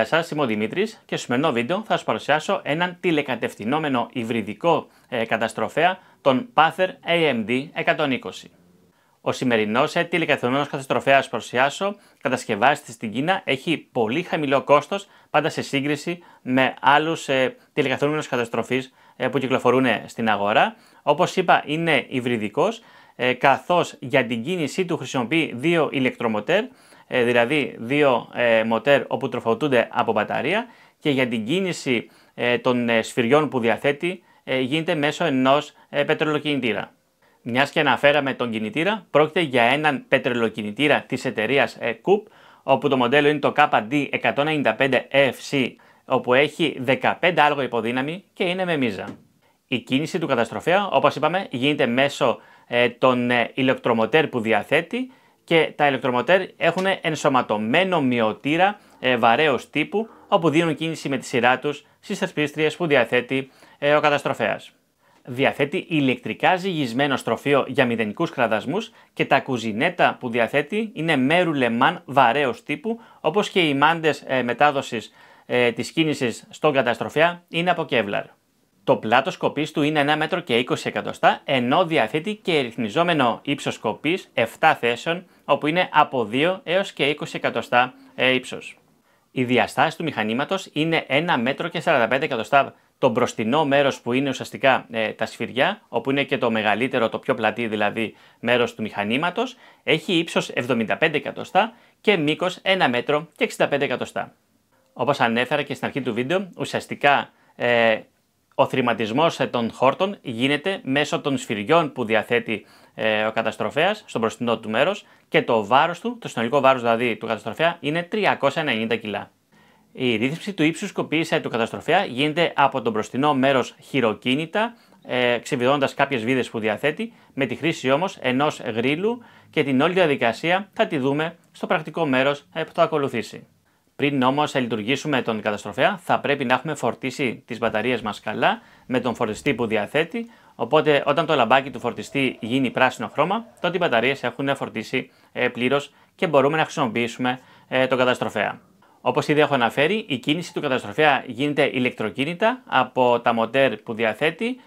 Γεια σας, είμαι ο Δημήτρης και στο σημερινό βίντεο θα σας παρουσιάσω έναν τηλεκατευθυνόμενο υβριδικό καταστροφέα, τον Panther AMD 120. Ο σημερινός τηλεκατευθυνόμενος καταστροφέας που παρουσιάσω κατασκευάζεται στην Κίνα, έχει πολύ χαμηλό κόστος, πάντα σε σύγκριση με άλλους τηλεκατευθυνόμενους καταστροφείς που κυκλοφορούν στην αγορά. Όπως είπα, είναι υβριδικός, καθώς για την κίνησή του χρησιμοποιεί δύο ηλεκτρομοτέρ, δηλαδή δύο μοτέρ όπου τροφοδοτούνται από μπαταρία, και για την κίνηση των σφυριών που διαθέτει γίνεται μέσω ενός πετρελοκινητήρα. Μιας και αναφέραμε τον κινητήρα, πρόκειται για έναν πετρελοκινητήρα της εταιρείας COOP, όπου το μοντέλο είναι το KD195FC, όπου έχει 15 άλογα υποδύναμη και είναι με μίζα. Η κίνηση του καταστροφέα, όπως είπαμε, γίνεται μέσω των ηλεκτρομοτέρ που διαθέτει, και τα ηλεκτρομοτέρ έχουν ενσωματωμένο μειωτήρα βαρέως τύπου, όπου δίνουν κίνηση με τη σειρά τους στις θεσπίστριες που διαθέτει ο καταστροφέας. Διαθέτει ηλεκτρικά ζυγισμένο στροφείο για μηδενικούς κραδασμούς και τα κουζινέτα που διαθέτει είναι μέρου λεμάν βαρέως τύπου, όπως και οι μάντες μετάδοσης της κίνησης στον καταστροφέα είναι από Kevlar. Το πλάτος κοπής του είναι 1 μέτρο και 20 εκατοστά, ενώ διαθέτει και ρυθμιζόμενο ύψος κοπής 7 θέσεων, όπου είναι από 2 έως και 20 εκατοστά ύψος. Η διαστάση του μηχανήματος είναι 1 μέτρο και 45 εκατοστά, το μπροστινό μέρος που είναι ουσιαστικά τα σφυριά, όπου είναι και το μεγαλύτερο, το πιο πλατή δηλαδή μέρος του μηχανήματος, έχει ύψος 75 εκατοστά και μήκος 1 μέτρο και 65 εκατοστά. Όπως ανέφερα και στην αρχή του βίντεο, ουσιαστικά ο θρηματισμός των χόρτων γίνεται μέσω των σφυριών που διαθέτει ο καταστροφέας στο μπροστινό του μέρος, και το βάρος του, το συνολικό βάρος δηλαδή του καταστροφέα, είναι 390 κιλά. Η ρύθμιση του ύψους κοπής του καταστροφέα γίνεται από το μπροστινό μέρος χειροκίνητα, ξεβιδώνοντας κάποιες βίδες που διαθέτει, με τη χρήση όμως ενός γρίλου, και την όλη διαδικασία θα τη δούμε στο πρακτικό μέρος που θα ακολουθήσει. Πριν όμως λειτουργήσουμε τον καταστροφέα, θα πρέπει να έχουμε φορτίσει τις μπαταρίες μας καλά με τον φορτιστή που διαθέτει, οπότε όταν το λαμπάκι του φορτιστή γίνει πράσινο χρώμα, τότε οι μπαταρίες έχουν φορτίσει πλήρως και μπορούμε να χρησιμοποιήσουμε τον καταστροφέα. Όπως ήδη έχω αναφέρει, η κίνηση του καταστροφέα γίνεται ηλεκτροκίνητα από τα μοτέρ που διαθέτει,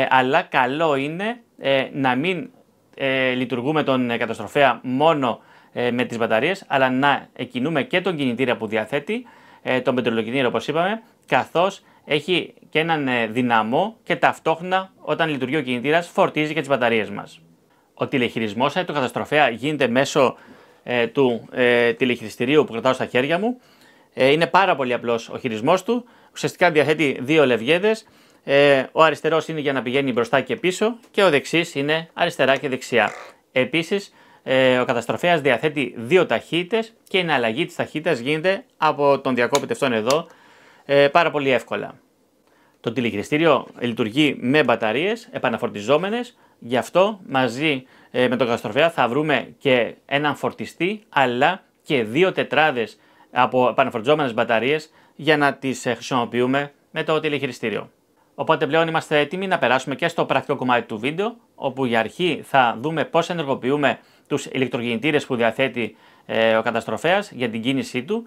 αλλά καλό είναι να μην λειτουργούμε τον καταστροφέα μόνο με τις μπαταρίες, αλλά να κινούμε και τον κινητήρα που διαθέτει, τον πετρελοκινητήρα όπως είπαμε, καθώς έχει και έναν δυναμό και ταυτόχρονα όταν λειτουργεί ο κινητήρας φορτίζει και τις μπαταρίες μας. Ο τηλεχειρισμός του καταστροφέα γίνεται μέσω του τηλεχειριστηρίου που κρατάω στα χέρια μου. Είναι πάρα πολύ απλός ο χειρισμός του. Ουσιαστικά διαθέτει δύο λευγέδες. Ο αριστερός είναι για να πηγαίνει μπροστά και πίσω, και ο δεξής είναι αριστερά και δεξιά. Επίσης, ο καταστροφέας διαθέτει δύο ταχύτητες και η εναλλαγή της ταχύτητας γίνεται από τον διακόπτη αυτόν εδώ πάρα πολύ εύκολα. Το τηλεχειριστήριο λειτουργεί με μπαταρίες επαναφορτιζόμενες, γι' αυτό μαζί με τον καταστροφέα θα βρούμε και έναν φορτιστή, αλλά και δύο τετράδες από επαναφορτιζόμενες μπαταρίες για να τις χρησιμοποιούμε με το τηλεχειριστήριο. Οπότε πλέον είμαστε έτοιμοι να περάσουμε και στο πρακτικό κομμάτι του βίντεο, όπου για αρχή θα δούμε πώς ενεργοποιούμε τους ηλεκτροκινητήρες που διαθέτει ο καταστροφέας για την κίνησή του,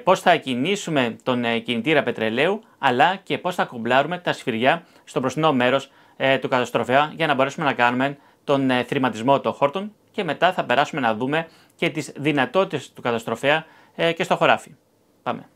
πώς θα κινήσουμε τον κινητήρα πετρελαίου, αλλά και πώς θα κουμπλάρουμε τα σφυριά στο μπροστινό μέρος του καταστροφέα για να μπορέσουμε να κάνουμε τον θρηματισμό των χόρτων, και μετά θα περάσουμε να δούμε και τις δυνατότητες του καταστροφέα και στο χωράφι. Πάμε.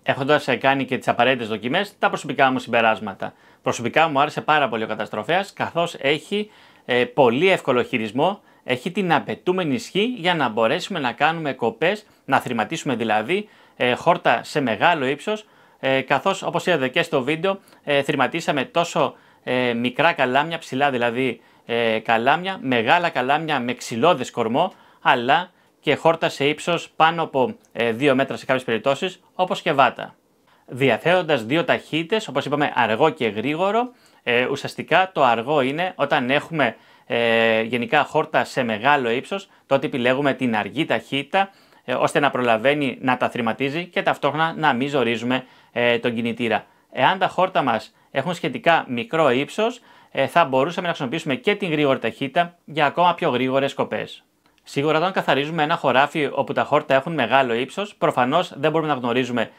Έχοντας κάνει και τις απαραίτητες δοκιμές, τα προσωπικά μου συμπεράσματα. Προσωπικά μου άρεσε πάρα πολύ ο καταστροφέας, καθώς έχει πολύ εύκολο χειρισμό, έχει την απαιτούμενη ισχύ για να μπορέσουμε να κάνουμε κοπές, να θρηματίσουμε δηλαδή χόρτα σε μεγάλο ύψος, καθώς όπως είδατε και στο βίντεο θρηματίσαμε τόσο μικρά καλάμια, ψηλά δηλαδή καλάμια, μεγάλα καλάμια με ξυλώδες κορμό, αλλά και χόρτα σε ύψος πάνω από 2 μέτρα σε κάποιες περιπτώσεις, όπως και βάτα. Διαθέτοντας δύο ταχύτητες, όπως είπαμε αργό και γρήγορο, ουσιαστικά το αργό είναι όταν έχουμε γενικά χόρτα σε μεγάλο ύψος, τότε επιλέγουμε την αργή ταχύτητα, ώστε να προλαβαίνει να τα θρηματίζει και ταυτόχρονα να μην ζορίζουμε τον κινητήρα. Εάν τα χόρτα μας έχουν σχετικά μικρό ύψος, θα μπορούσαμε να χρησιμοποιήσουμε και την γρήγορη ταχύτητα για ακόμα πιο γρήγορες κοπές. Σίγουρα, όταν καθαρίζουμε ένα χωράφι όπου τα χόρτα έχουν μεγάλο ύψος, προφανώς δεν μπορούμε να γνωρίζουμε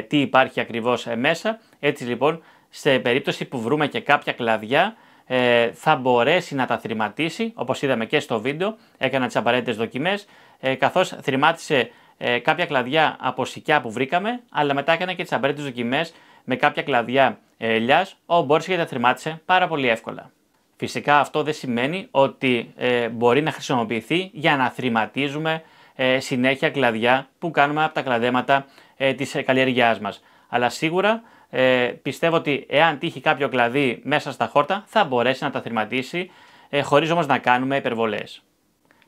τι υπάρχει ακριβώς μέσα. Έτσι λοιπόν, σε περίπτωση που βρούμε και κάποια κλαδιά, θα μπορέσει να τα θρηματίσει, όπως είδαμε και στο βίντεο, έκανα τις απαραίτητες δοκιμές, καθώς θρημάτισε κάποια κλαδιά από σικιά που βρήκαμε, αλλά μετά έκανα και τις απαραίτητες δοκιμές με κάποια κλαδιά ελιάς, όπου μπόρεσε και τα θρημάτισε πάρα πολύ εύκολα. Φυσικά αυτό δεν σημαίνει ότι μπορεί να χρησιμοποιηθεί για να θρηματίζουμε συνέχεια κλαδιά που κάνουμε από τα κλαδέματα της καλλιεργειάς μας. Αλλά σίγουρα πιστεύω ότι εάν τύχει κάποιο κλαδί μέσα στα χόρτα θα μπορέσει να τα θρηματίσει, χωρίς όμως να κάνουμε υπερβολές.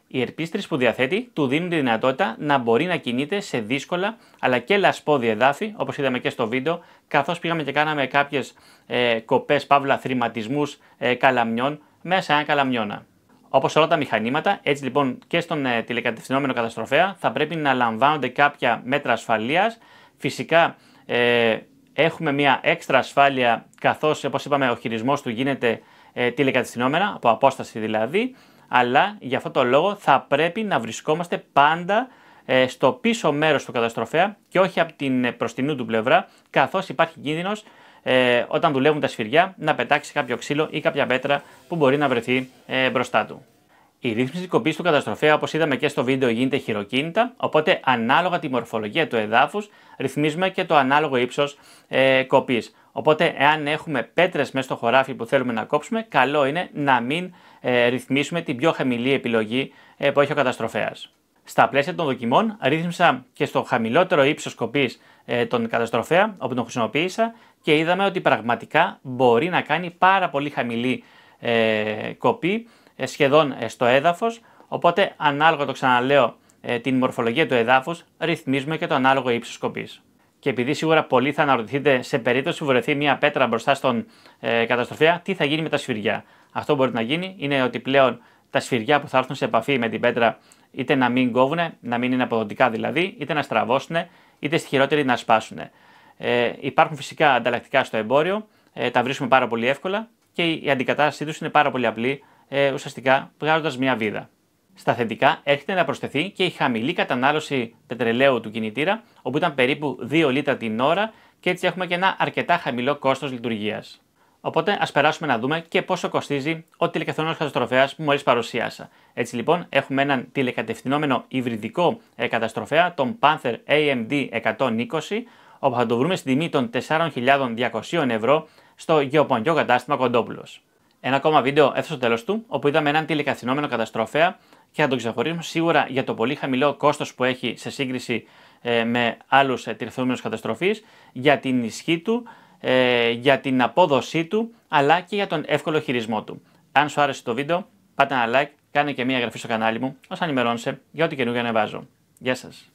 Οι ερπίστρες που διαθέτει του δίνουν τη δυνατότητα να μπορεί να κινείται σε δύσκολα αλλά και λασπώδη εδάφη, όπως είδαμε και στο βίντεο, καθώς πήγαμε και κάναμε κάποιες κοπές παύλα θρηματισμούς καλαμιών μέσα σε ένα καλαμιώνα. Όπως όλα τα μηχανήματα, έτσι λοιπόν και στον τηλεκατευθυνόμενο καταστροφέα θα πρέπει να λαμβάνονται κάποια μέτρα ασφαλείας. Φυσικά έχουμε μια έξτρα ασφάλεια, καθώς όπως είπαμε ο χειρισμός του γίνεται τηλεκατευθυνόμενα, από απόσταση δηλαδή, αλλά για αυτό το λόγο θα πρέπει να βρισκόμαστε πάντα στο πίσω μέρος του καταστροφέα και όχι από την μπροστινού του πλευρά, καθώς υπάρχει κίνδυνος όταν δουλεύουν τα σφυριά να πετάξει κάποιο ξύλο ή κάποια πέτρα που μπορεί να βρεθεί μπροστά του. Η ρύθμιση κοπής του καταστροφέα, όπως είδαμε και στο βίντεο, γίνεται χειροκίνητα, οπότε ανάλογα τη μορφολογία του εδάφους ρυθμίζουμε και το ανάλογο ύψος κοπής. Οπότε, εάν έχουμε πέτρες μέσα στο χωράφι που θέλουμε να κόψουμε, καλό είναι να μην ρυθμίσουμε την πιο χαμηλή επιλογή που έχει ο καταστροφέας. Στα πλαίσια των δοκιμών, ρύθμισα και στο χαμηλότερο ύψος κοπής τον καταστροφέα, όπου τον χρησιμοποίησα, και είδαμε ότι πραγματικά μπορεί να κάνει πάρα πολύ χαμηλή κοπή, σχεδόν στο έδαφος. Οπότε, ανάλογα, το ξαναλέω, την μορφολογία του εδάφους, ρυθμίζουμε και το ανάλογο ύψος κοπής. Και επειδή σίγουρα πολλοί θα αναρωτηθείτε, σε περίπτωση που βρεθεί μια πέτρα μπροστά στον καταστροφέα, τι θα γίνει με τα σφυριά. Αυτό που μπορεί να γίνει είναι ότι πλέον τα σφυριά που θα έρθουν σε επαφή με την πέτρα, είτε να μην κόβουν, να μην είναι αποδοτικά δηλαδή, είτε να στραβώσουν, είτε στη χειρότερη να σπάσουν. Υπάρχουν φυσικά ανταλλακτικά στο εμπόριο, τα βρίσκουμε πάρα πολύ εύκολα και η αντικατάστασή τους είναι πάρα πολύ απλή, ουσιαστικά βγάζοντας μια βίδα. Στα θετικά έρχεται να προσθεθεί και η χαμηλή κατανάλωση πετρελαίου του κινητήρα, όπου ήταν περίπου 2 λίτρα την ώρα, και έτσι έχουμε και ένα αρκετά χαμηλό κόστος λειτουργίας. Οπότε ας περάσουμε να δούμε και πόσο κοστίζει ο τηλεκατευθυνόμενος καταστροφέας που μόλις παρουσίασα. Έτσι λοιπόν έχουμε έναν τηλεκατευθυνόμενο υβριδικό καταστροφέα, τον Panther AMD 120, όπου θα το βρούμε στην τιμή των 4.200 ευρώ στο γεωπονικό κατάστημα Κοντόπουλος. Ένα ακόμα βίντεο έφτασε στο τέλος του, όπου είδαμε έναν τηλεκατευθυνόμενο καταστροφέα και θα τον ξεχωρίσουμε σίγουρα για το πολύ χαμηλό κόστος που έχει σε σύγκριση με άλλους τηλεκατευθυνόμενους καταστροφείς, για την ισχύ του, για την απόδοσή του, αλλά και για τον εύκολο χειρισμό του. Αν σου άρεσε το βίντεο, πάτε ένα like, κάνε και μια εγγραφή στο κανάλι μου, ώστε να ενημερώνεσαι για ό,τι καινούργια ανεβάζω. Γεια σας!